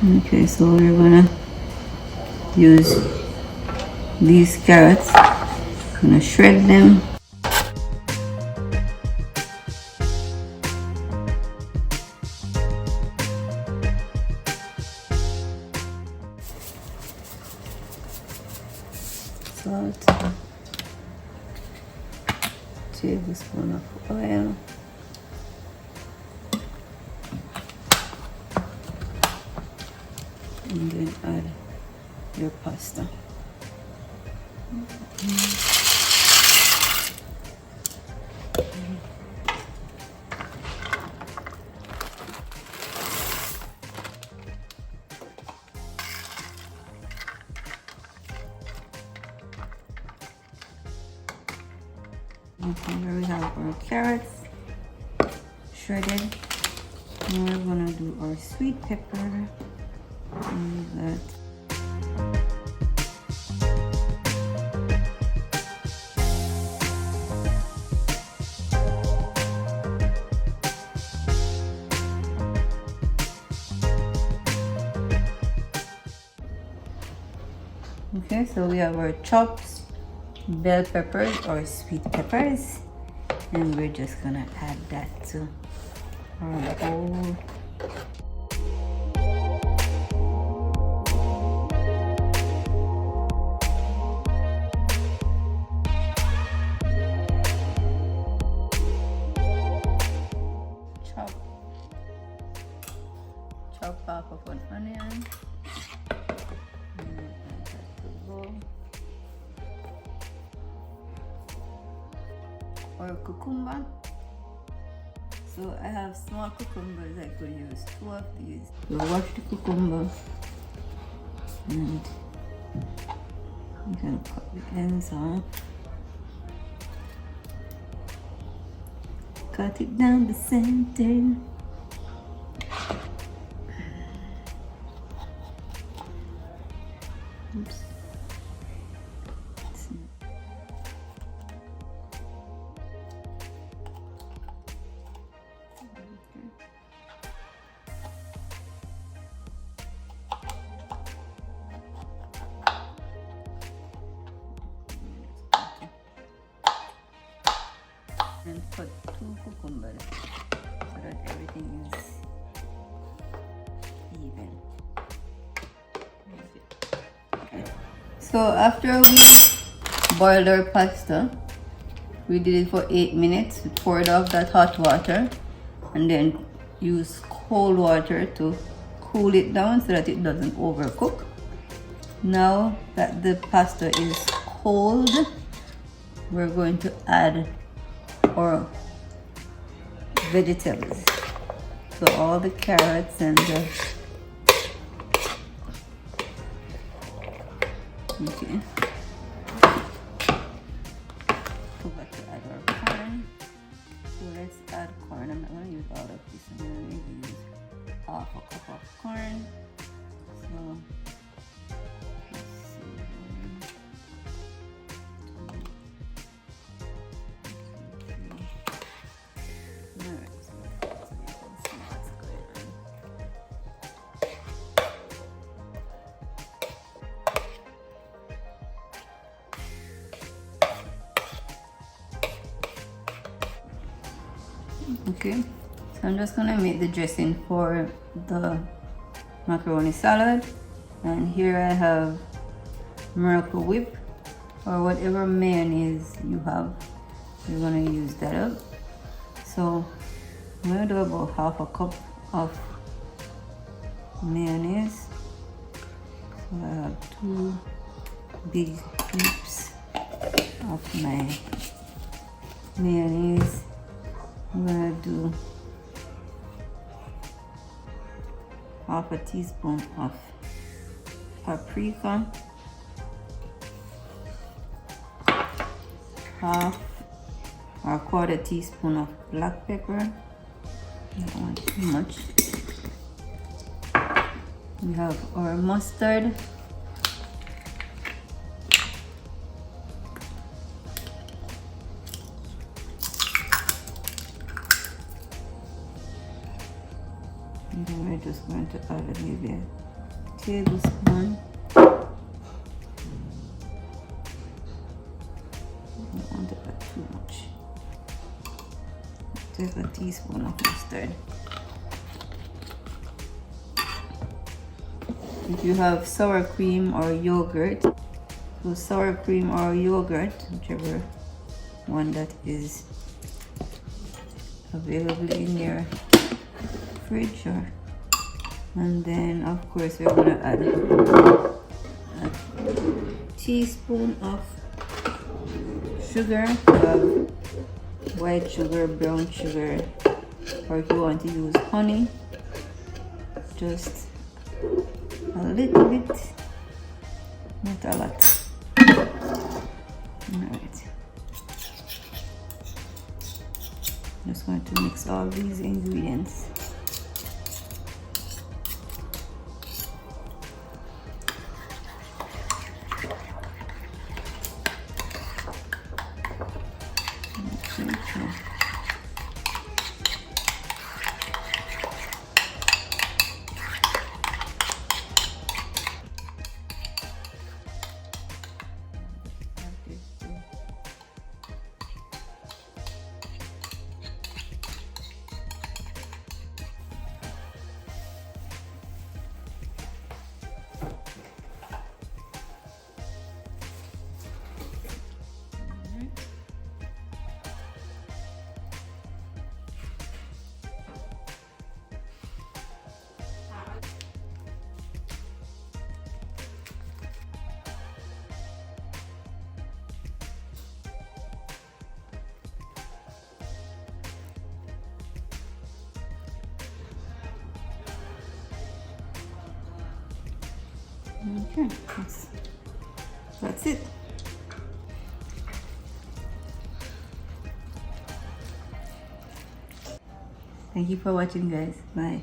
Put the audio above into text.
Okay, so we're gonna use these carrots. Gonna shred them. Salt. Tablespoon of oil. And then add your pasta. Okay, here we have our carrots shredded. Now we're gonna do our sweet pepper. And that. Okay, so we have our chopped bell peppers or sweet peppers, and we're just gonna add that to our bowl. Chop half of an onion. Or cucumber. So I have small cucumbers. I could use 2 of these. So wash the cucumber and you can cut the ends off. Cut it down the center. Oops. And put 2 cucumbers so that everything is even. Okay. So after we boiled our pasta, we did it for 8 minutes. We poured off that hot water and then use cold water to cool it down so that it doesn't overcook. Now that the pasta is cold, we're going to add our vegetables. So all the carrots and the okay. Forgot to add our corn. So let's add corn. I'm not gonna use all of this. I'm gonna use half a cup of corn. So okay, so I'm just gonna make the dressing for the macaroni salad, and here I have Miracle Whip or whatever mayonnaise you have. You're gonna use that up. So I'm gonna do about half a cup of mayonnaise. So I have 2 big cubes of my mayonnaise. I'm gonna do half a teaspoon of paprika, half or 1/4 teaspoon of black pepper. I don't want too much. We have our mustard, and then we're just going to add maybe tablespoon. Don't want to add too much. Take a teaspoon of mustard. If you have sour cream or yogurt, so sour cream or yogurt, whichever one that is available in your fridge, and then of course we're gonna add a teaspoon of sugar, white sugar, brown sugar, or if you want to use honey, just a little bit, not a lot. Alright, just going to mix all these ingredients. Okay. Okay, that's it. Thank you for watching, guys. Bye.